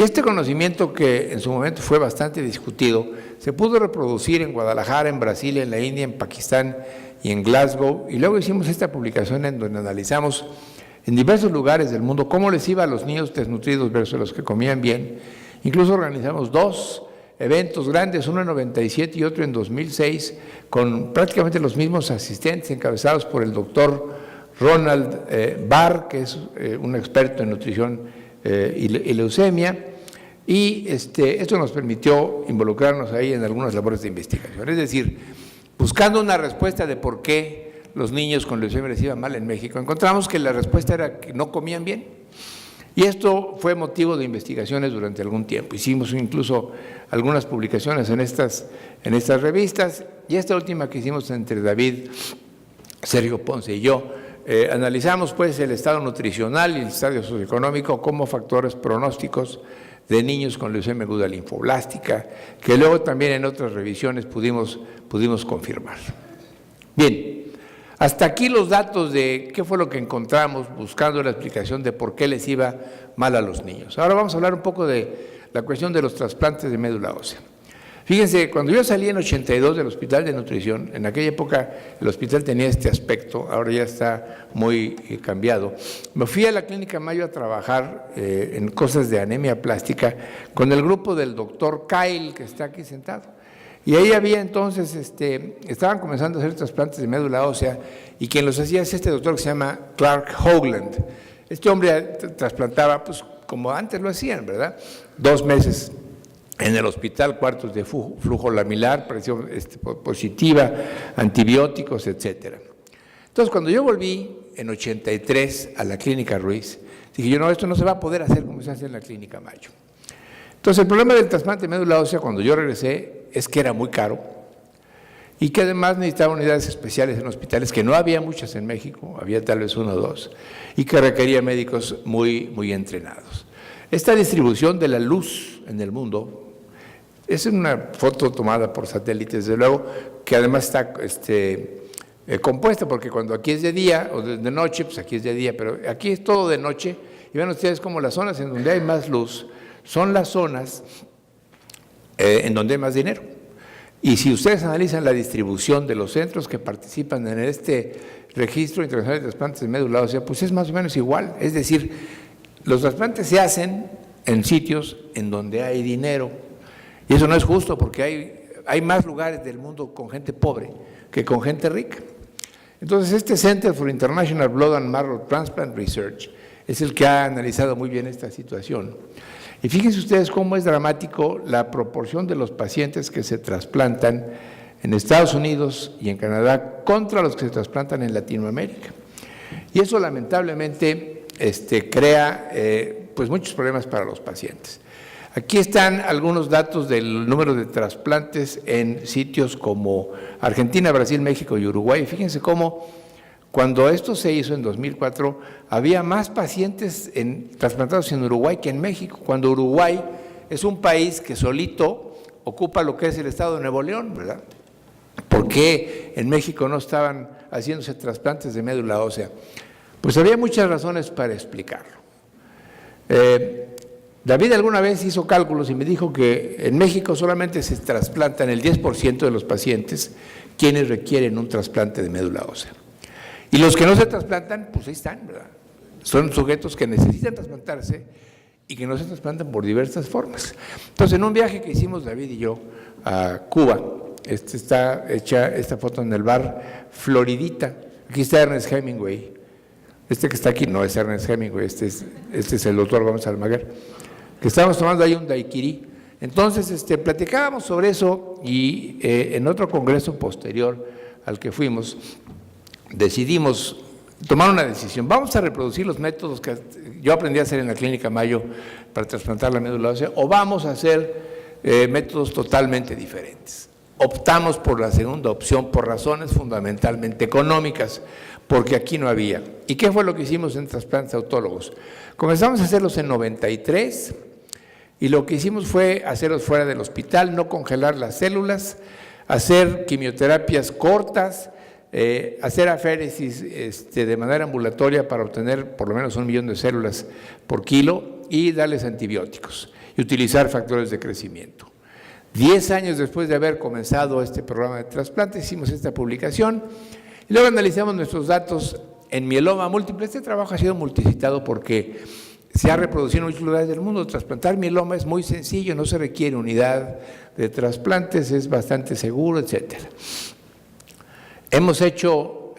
Y este conocimiento, que en su momento fue bastante discutido, se pudo reproducir en Guadalajara, en Brasil, en la India, en Pakistán y en Glasgow. Y luego hicimos esta publicación en donde analizamos en diversos lugares del mundo cómo les iba a los niños desnutridos versus los que comían bien. Incluso organizamos 2 eventos grandes, uno en 97 y otro en 2006, con prácticamente los mismos asistentes, encabezados por el doctor Ronald Barr, que es un experto en nutrición y leucemia, y esto nos permitió involucrarnos ahí en algunas labores de investigación. Es decir, buscando una respuesta de por qué los niños con leucemia les iba mal en México, encontramos que la respuesta era que no comían bien. Y esto fue motivo de investigaciones durante algún tiempo. Hicimos incluso algunas publicaciones en estas revistas, y esta última que hicimos entre David, Sergio Ponce y yo, analizamos pues el estado nutricional y el estado socioeconómico como factores pronósticos de niños con leucemia aguda linfoblástica, que luego también en otras revisiones pudimos confirmar. Bien, hasta aquí los datos de qué fue lo que encontramos buscando la explicación de por qué les iba mal a los niños. Ahora vamos a hablar un poco de la cuestión de los trasplantes de médula ósea. Fíjense, cuando yo salí en 82 del Hospital de Nutrición, en aquella época el hospital tenía este aspecto, ahora ya está muy cambiado. Me fui a la Clínica Mayo a trabajar en cosas de anemia plástica con el grupo del doctor Kyle, que está aquí sentado. Y ahí había entonces, estaban comenzando a hacer trasplantes de médula ósea, y quien los hacía es este doctor que se llama Clark Hoagland. Este hombre trasplantaba, pues como antes lo hacían, ¿verdad? 2 meses en el hospital, cuartos de flujo lamilar, presión positiva, antibióticos, etcétera. Entonces, cuando yo volví en 83 a la Clínica Ruiz, dije yo, no, esto no se va a poder hacer como se hace en la Clínica Mayo. Entonces, el problema del trasplante de médula ósea cuando yo regresé es que era muy caro y que además necesitaba unidades especiales en hospitales, que no había muchas en México, había tal vez 1 o 2, y que requería médicos muy entrenados. Esta distribución de la luz en el mundo es una foto tomada por satélite, desde luego, que además está compuesta, porque cuando aquí es de día o de noche, pues aquí es de día, pero aquí es todo de noche, y ven ustedes como las zonas en donde hay más luz son las zonas en donde hay más dinero. Y si ustedes analizan la distribución de los centros que participan en este registro internacional de trasplantes de médula ósea, pues es más o menos igual. Es decir, los trasplantes se hacen en sitios en donde hay dinero. Y eso no es justo, porque hay más lugares del mundo con gente pobre que con gente rica. Entonces, este Center for International Blood and Marrow Transplant Research es el que ha analizado muy bien esta situación. Y fíjense ustedes cómo es dramático la proporción de los pacientes que se trasplantan en Estados Unidos y en Canadá contra los que se trasplantan en Latinoamérica. Y eso lamentablemente crea pues muchos problemas para los pacientes. Aquí están algunos datos del número de trasplantes en sitios como Argentina, Brasil, México y Uruguay. Fíjense cómo cuando esto se hizo en 2004, había más pacientes trasplantados en Uruguay que en México, cuando Uruguay es un país que solito ocupa lo que es el estado de Nuevo León, ¿verdad? ¿Por qué en México no estaban haciéndose trasplantes de médula ósea? Pues había muchas razones para explicarlo. David alguna vez hizo cálculos y me dijo que en México solamente se trasplantan el 10% de los pacientes quienes requieren un trasplante de médula ósea. Y los que no se trasplantan, pues ahí están, ¿verdad? Son sujetos que necesitan trasplantarse y que no se trasplantan por diversas formas. Entonces, en un viaje que hicimos David y yo a Cuba, está hecha esta foto en el bar Floridita. Aquí está Ernest Hemingway. Este que está aquí no es Ernest Hemingway, este es el doctor Gómez Almaguer, que estábamos tomando ahí un daiquiri. Entonces, platicábamos sobre eso y en otro congreso posterior al que fuimos, decidimos tomar una decisión. Vamos a reproducir los métodos que yo aprendí a hacer en la Clínica Mayo para trasplantar la médula ósea, o vamos a hacer métodos totalmente diferentes. Optamos por la segunda opción por razones fundamentalmente económicas, porque aquí no había. ¿Y qué fue lo que hicimos en trasplantes autólogos? Comenzamos a hacerlos en 93 y lo que hicimos fue hacerlos fuera del hospital, no congelar las células, hacer quimioterapias cortas, hacer aféresis de manera ambulatoria para obtener por lo menos 1 millón de células por kilo y darles antibióticos. Y y utilizar factores de crecimiento. 10 años después de haber comenzado este programa de trasplantes, hicimos esta publicación y luego analizamos nuestros datos en mieloma múltiple. Este trabajo ha sido multicitado porque se ha reproducido en muchos lugares del mundo. Trasplantar mieloma es muy sencillo, no se requiere unidad de trasplantes, es bastante seguro, etcétera. Hemos hecho,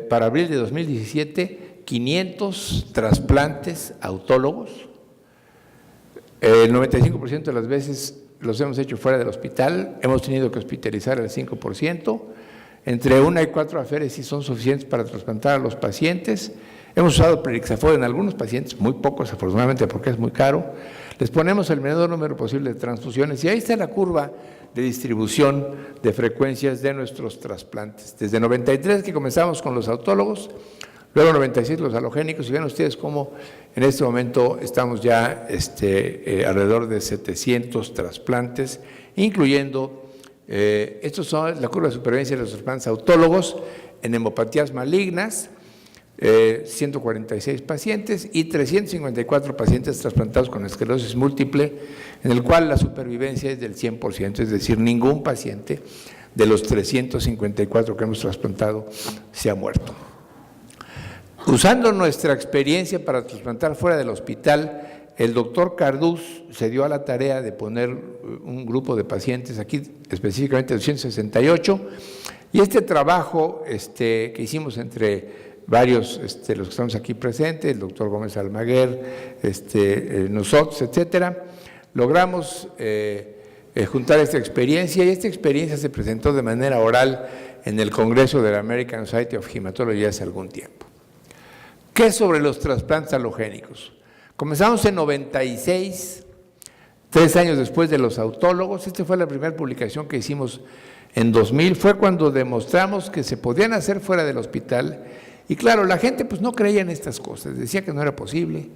para abril de 2017, 500 trasplantes autólogos. El 95% de las veces los hemos hecho fuera del hospital, hemos tenido que hospitalizar al 5%, entre 1 y 4 aféresis son suficientes para trasplantar a los pacientes. Hemos usado plerixafor en algunos pacientes, muy pocos afortunadamente porque es muy caro. Les ponemos el menor número posible de transfusiones y ahí está la curva de distribución de frecuencias de nuestros trasplantes. Desde 93 que comenzamos con los autólogos, luego 96 los halogénicos, y vean ustedes cómo en este momento estamos ya alrededor de 700 trasplantes, incluyendo, estos son la curva de supervivencia de los trasplantes autólogos en hemopatías malignas, 146 pacientes y 354 pacientes trasplantados con esclerosis múltiple, en el cual la supervivencia es del 100%, es decir, ningún paciente de los 354 que hemos trasplantado se ha muerto. Usando nuestra experiencia para trasplantar fuera del hospital, el doctor Cardús se dio a la tarea de poner un grupo de pacientes, aquí específicamente 268, y este trabajo que hicimos entre varios, los que estamos aquí presentes, el doctor Gómez Almaguer, nosotros, etcétera, logramos juntar esta experiencia, y esta experiencia se presentó de manera oral en el Congreso de la American Society of Hematology hace algún tiempo. ¿Qué sobre los trasplantes halogénicos? Comenzamos en 96, 3 años después de los autólogos. Esta fue la primera publicación que hicimos en 2000, fue cuando demostramos que se podían hacer fuera del hospital. Y claro, la gente pues no creía en estas cosas, decía que no era posible.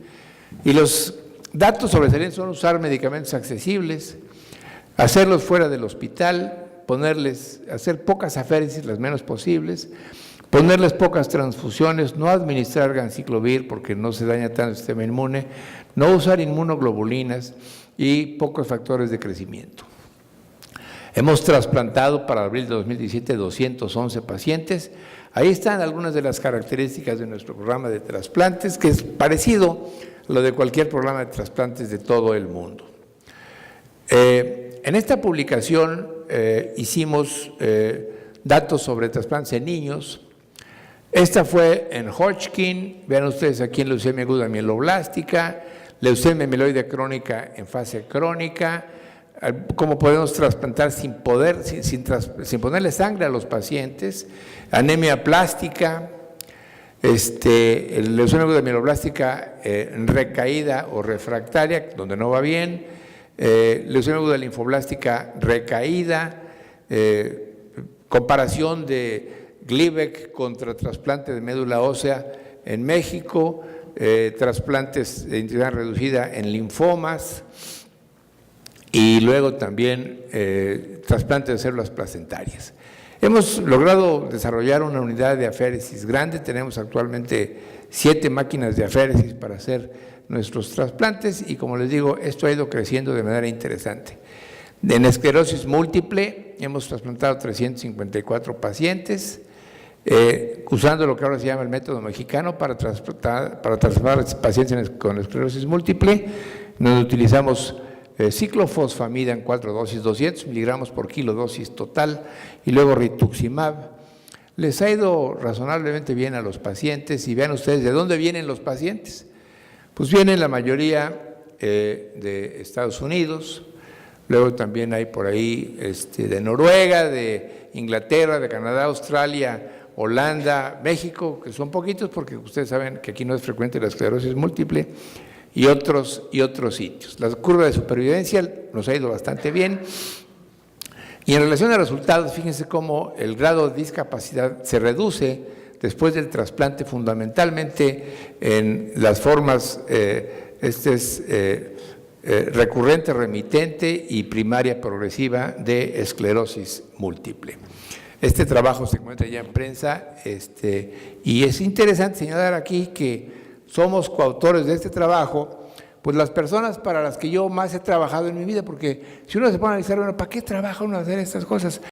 Y los datos sobresalientes son usar medicamentos accesibles, hacerlos fuera del hospital, hacer pocas aféresis, las menos posibles, ponerles pocas transfusiones, no administrar ganciclovir porque no se daña tanto el sistema inmune, no usar inmunoglobulinas y pocos factores de crecimiento. Hemos trasplantado para abril de 2017 211 pacientes. Ahí están algunas de las características de nuestro programa de trasplantes, que es parecido a lo de cualquier programa de trasplantes de todo el mundo. En esta publicación hicimos datos sobre trasplantes en niños. Esta fue en Hodgkin, vean ustedes aquí en leucemia aguda mieloblástica, leucemia mieloide crónica en fase crónica, cómo podemos trasplantar sin ponerle sangre a los pacientes, anemia plástica, leucemia aguda mieloblástica recaída o refractaria, donde no va bien, leucemia aguda linfoblástica recaída, comparación de Glivec contra trasplante de médula ósea en México, trasplantes de intensidad reducida en linfomas y luego también trasplantes de células placentarias. Hemos logrado desarrollar una unidad de aféresis grande, tenemos actualmente 7 máquinas de aféresis para hacer nuestros trasplantes y como les digo, esto ha ido creciendo de manera interesante. En esclerosis múltiple hemos trasplantado 354 pacientes, usando lo que ahora se llama el método mexicano para trasplantar pacientes con esclerosis múltiple. Nos utilizamos ciclofosfamida en 4 dosis, 200 miligramos por kilo dosis total, y luego rituximab. Les ha ido razonablemente bien a los pacientes, y vean ustedes de dónde vienen los pacientes. Pues vienen la mayoría de Estados Unidos, luego también hay por ahí de Noruega, de Inglaterra, de Canadá, Australia, Holanda, México, que son poquitos porque ustedes saben que aquí no es frecuente la esclerosis múltiple, y otros sitios. La curva de supervivencia nos ha ido bastante bien. Y en relación a resultados, fíjense cómo el grado de discapacidad se reduce después del trasplante, fundamentalmente en las formas recurrente, remitente y primaria progresiva de esclerosis múltiple. Este trabajo se encuentra ya en prensa y es interesante señalar aquí que somos coautores de este trabajo pues las personas para las que yo más he trabajado en mi vida, porque si uno se pone a analizar, bueno, ¿para qué trabaja uno a hacer estas cosas?